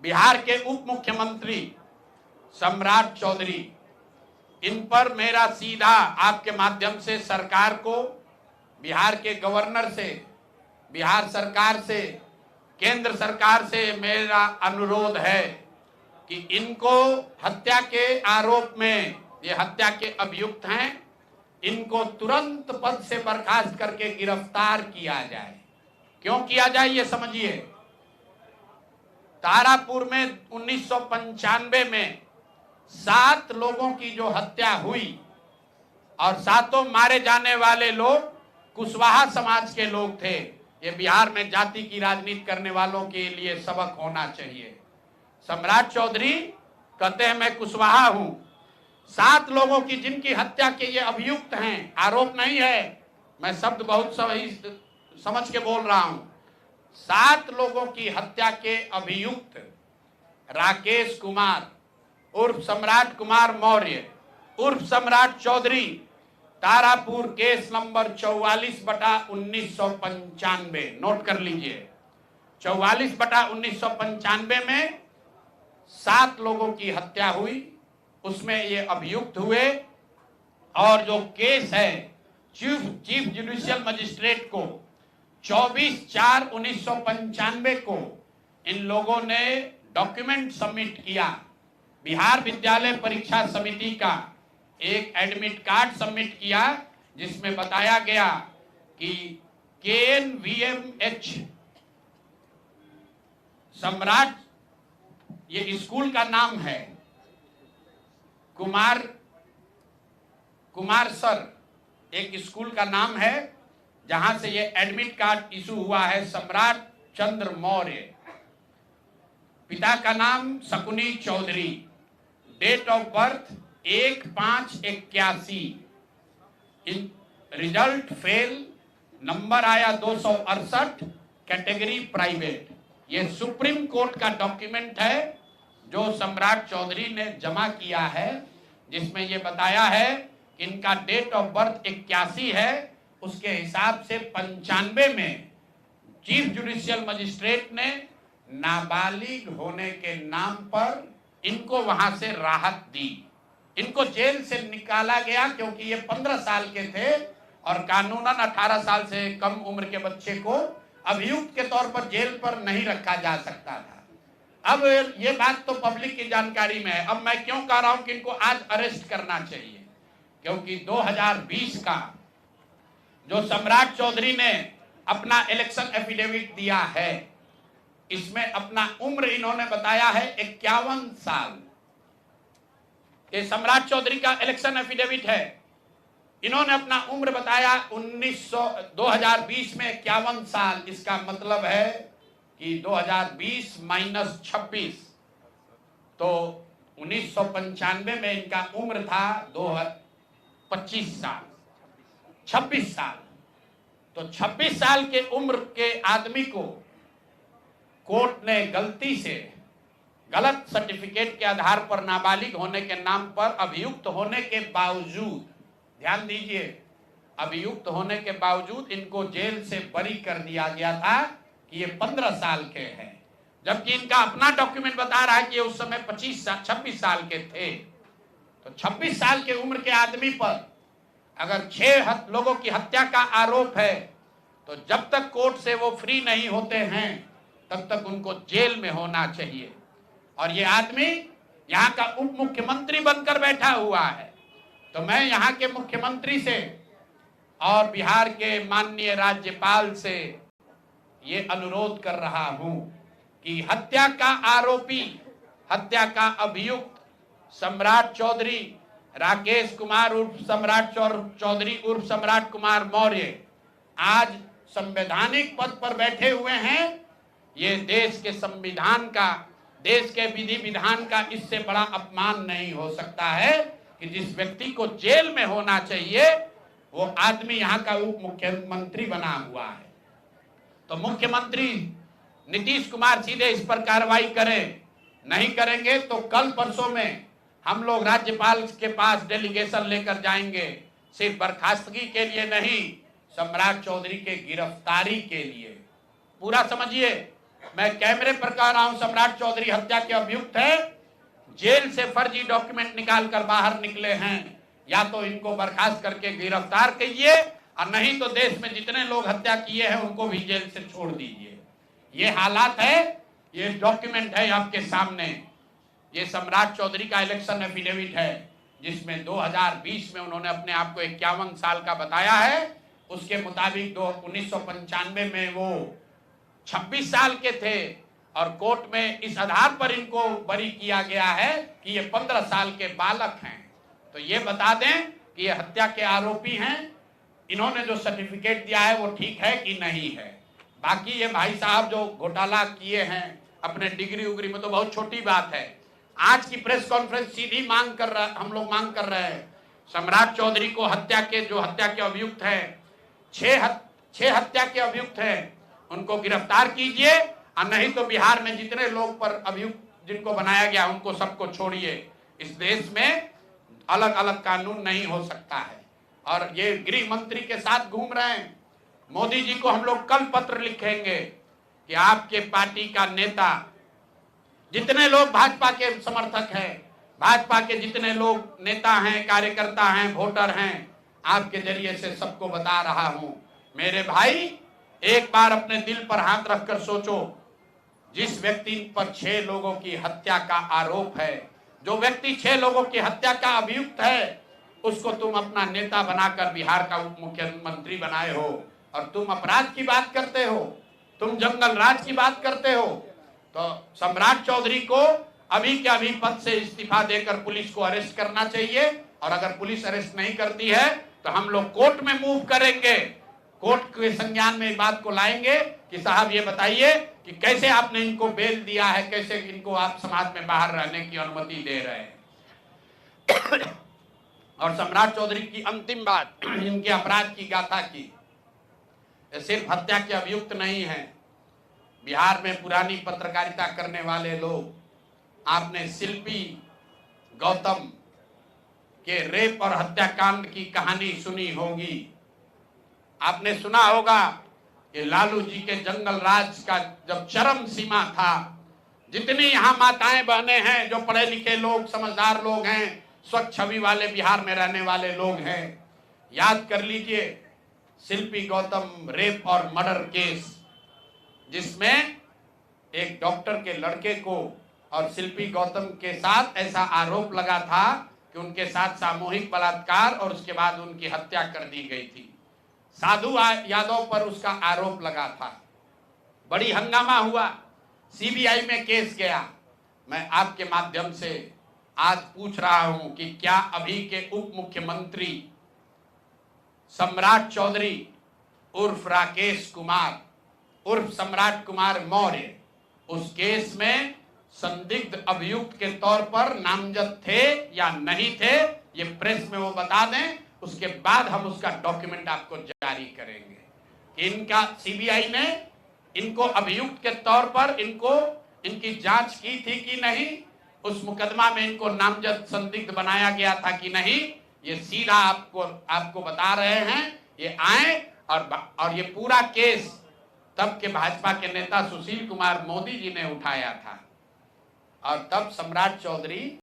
बिहार के उप मुख्यमंत्री सम्राट चौधरी, इन पर मेरा सीधा आपके माध्यम से सरकार को, बिहार के गवर्नर से, बिहार सरकार से, केंद्र सरकार से मेरा अनुरोध है कि इनको हत्या के आरोप में, ये हत्या के अभियुक्त हैं, इनको तुरंत पद से बर्खास्त करके गिरफ्तार किया जाए। क्यों किया जाए ये समझिए। तारापुर में 1995 में 7 लोगों की जो हत्या हुई और 7 मारे जाने वाले लोग कुशवाहा समाज के लोग थे। ये बिहार में जाति की राजनीति करने वालों के लिए सबक होना चाहिए। सम्राट चौधरी कहते हैं मैं कुशवाहा हूं। 7 लोगों की जिनकी हत्या के ये अभियुक्त हैं, आरोप नहीं है, मैं शब्द बहुत सही समझ के बोल रहा हूं। 7 लोगों की हत्या के अभियुक्त राकेश कुमार उर्फ सम्राट कुमार मौर्य उर्फ Samrat Choudhary, Tarapur case number 44/1995, note कर लीजिए। 44/1995 में 7 लोगों की हत्या हुई, उसमें ये अभियुक्त हुए और जो केस है चीफ जुडिशियल मजिस्ट्रेट को 24/4/1995 को इन लोगों ने डॉक्यूमेंट सबमिट किया। बिहार विद्यालय परीक्षा समिति का एक एडमिट कार्ड सबमिट किया जिसमें बताया गया कि KNVMH सम्राट, ये स्कूल का नाम है, कुमार सर एक स्कूल का नाम है जहां से ये एडमिट कार्ड इशू हुआ है। सम्राट चंद्र मौर्य, पिता का नाम Shakuni Choudhary, date of birth 1/5/81, result fail, नंबर आया 268, कैटेगरी प्राइवेट। ये सुप्रीम कोर्ट का डॉक्यूमेंट है जो सम्राट चौधरी ने जमा किया है, जिसमें ये बताया है कि इनका डेट ऑफ बर्थ 81 है, उसके हिसाब से 95 में चीफ जुडिशियल मजिस्ट्रेट ने नाबालिग होने के नाम पर इनको वहां से राहत दी। इनको जेल से निकाला गया क्योंकि ये 15 साल के थे और कानूनन 18 साल से कम उम्र के बच्चे को अभियुक्त के तौर पर जेल पर नहीं रखा जा सकता था। अब ये बात तो पब्लिक की जानकारी में है। अब मैं क्यों कह रहा हूं कि इनको आज अरेस्ट करना चाहिए, क्योंकि 2020 का जो सम्राट चौधरी ने अपना इलेक्शन एफिडेविट दिया है, इसमें अपना उम्र इन्होंने बताया है 51 साल। ये सम्राट चौधरी का इलेक्शन एफिडेविट है। इन्होंने अपना उम्र बताया 2020 में 51 साल। इसका मतलब है कि 2020 माइनस 26, तो 1995 में इनका उम्र था 25 साल, 26 साल। तो 26 साल के उम्र के आदमी को कोर्ट ने गलती से गलत सर्टिफिकेट के आधार पर नाबालिग होने के नाम पर अभियुक्त होने के बावजूद, ध्यान दीजिए, अभियुक्त होने के बावजूद इनको जेल से बरी कर दिया गया था कि ये 15 साल के हैं, जबकि इनका अपना डॉक्यूमेंट बता रहा है कि ये उस समय 26 साल के थे। तो 26 साल के उम्र के आदमी पर अगर 6 लोगों की हत्या का आरोप है तो जब तक कोर्ट से वो फ्री नहीं होते हैं तब तक उनको जेल में होना चाहिए। और ये आदमी यहाँ का उप मुख्यमंत्री बनकर बैठा हुआ है। तो मैं यहाँ के मुख्यमंत्री से और बिहार के माननीय राज्यपाल से ये अनुरोध कर रहा हूं कि हत्या का आरोपी, हत्या का अभियुक्त सम्राट चौधरी, राकेश कुमार उर्फ सम्राट चौधरी उर्फ सम्राट कुमार मौर्य आज संवैधानिक पद पर बैठे हुए हैं। ये देश के संविधान का, देश के विधि विधान का इससे बड़ा अपमान नहीं हो सकता है कि जिस व्यक्ति को जेल में होना चाहिए वो आदमी यहाँ का उप मुख्यमंत्री बना हुआ है। तो मुख्यमंत्री नीतीश कुमार सीधे इस पर कार्रवाई करें। नहीं करेंगे तो कल परसों में हम लोग राज्यपाल के पास डेलीगेशन लेकर जाएंगे, सिर्फ बर्खास्तगी के लिए नहीं, सम्राट चौधरी के गिरफ्तारी के लिए। पूरा समझिए, मैं कैमरे पर कह रहा हूं, सम्राट चौधरी हत्या के अभियुक्त है, जेल से फर्जी डॉक्यूमेंट निकालकर बाहर निकले हैं, या तो इनको बर्खास्त करके गिरफ्तार कीजिए और नहीं तो देश में जितने लोग हत्या किए हैं उनको भी जेल से छोड़ दीजिए। ये हालात है, ये डॉक्यूमेंट है आपके सामने। ये सम्राट चौधरी का इलेक्शन एफिडेविट है, जिसमें 2020 में उन्होंने अपने आप को 51 साल का बताया है। उसके मुताबिक 1995 में वो 26 साल के थे और कोर्ट में इस आधार पर इनको बरी किया गया है कि ये 15 साल के बालक हैं। तो ये बता दें कि ये हत्या के आरोपी हैं। इन्होंने जो सर्टिफिकेट दिया है वो ठीक है कि नहीं है। बाकी ये भाई साहब जो घोटाला किए हैं अपने डिग्री उग्री में, तो बहुत छोटी बात है। आज की प्रेस कॉन्फ्रेंस सीधी हम लोग मांग कर रहे हैं, सम्राट चौधरी को हत्या के अभियुक्त है, छह हत्या के अभियुक्त हैं, उनको गिरफ्तार कीजिए और नहीं तो बिहार में जितने लोग पर अभियुक्त जिनको बनाया गया उनको सबको छोड़िए। इस देश में अलग अलग कानून नहीं हो सकता है। और ये गृह मंत्री के साथ घूम रहे हैं। मोदी जी को हम लोग कल पत्र लिखेंगे कि आपके पार्टी का नेता, जितने लोग भाजपा के समर्थक हैं, भाजपा के जितने लोग नेता हैं, कार्यकर्ता हैं, वोटर हैं, आपके जरिए से सबको बता रहा हूं, मेरे भाई एक बार अपने दिल पर हाथ रखकर सोचो। जिस व्यक्ति पर 6 लोगों की हत्या का आरोप है, जो व्यक्ति 6 लोगों की हत्या का अभियुक्त है, उसको तुम अपना नेता बनाकर बिहार का उप मुख्यमंत्री बनाए हो और तुम अपराध की बात करते हो, तुम जंगल राज की बात करते हो। तो सम्राट चौधरी को अभी के अभी पद से इस्तीफा देकर पुलिस को अरेस्ट करना चाहिए और अगर पुलिस अरेस्ट नहीं करती है तो हम लोग कोर्ट में मूव करेंगे, कोर्ट के संज्ञान में बात को लाएंगे कि साहब ये बताइए कि कैसे आपने इनको बेल दिया है, कैसे इनको आप समाज में बाहर रहने की अनुमति दे रहे हैं। और सम्राट चौधरी की अंतिम बात, इनके अपराध की गाथा की, सिर्फ हत्या के अभियुक्त नहीं है। बिहार में पुरानी पत्रकारिता करने वाले लोग, आपने शिल्पी गौतम के रेप और हत्याकांड की कहानी सुनी होगी। आपने सुना होगा कि लालू जी के जंगल राज का जब चरम सीमा था, जितनी यहाँ माताएं बहनें हैं, जो पढ़े लिखे लोग, समझदार लोग हैं, स्वच्छ छवि वाले बिहार में रहने वाले लोग हैं, याद कर लीजिए शिल्पी गौतम रेप और मर्डर केस, जिसमें एक डॉक्टर के लड़के को और शिल्पी गौतम के साथ ऐसा आरोप लगा था कि उनके साथ सामूहिक बलात्कार और उसके बाद उनकी हत्या कर दी गई थी। साधु यादव पर उसका आरोप लगा था, बड़ी हंगामा हुआ, सीबीआई में केस गया। मैं आपके माध्यम से आज पूछ रहा हूं कि क्या अभी के उप मुख्यमंत्री सम्राट चौधरी उर्फ राकेश कुमार उर्फ सम्राट कुमार मौर्य उस केस में संदिग्ध अभियुक्त के तौर पर नामजद थे या नहीं थे, ये प्रेस में वो बता दें, उसके बाद हम उसका डॉक्यूमेंट आपको जारी करेंगे। इनका सीबीआई ने इनको अभियुक्त के तौर पर इनकी जांच की थी कि नहीं, उस मुकदमा में इनको नामजद संदिग्ध बनाया गया था कि नहीं, ये सीधा आपको बता रहे हैं। ये आए और ये पूरा केस तब के भाजपा के नेता सुशील कुमार मोदी जी ने उठाया था और तब सम्राट चौधरी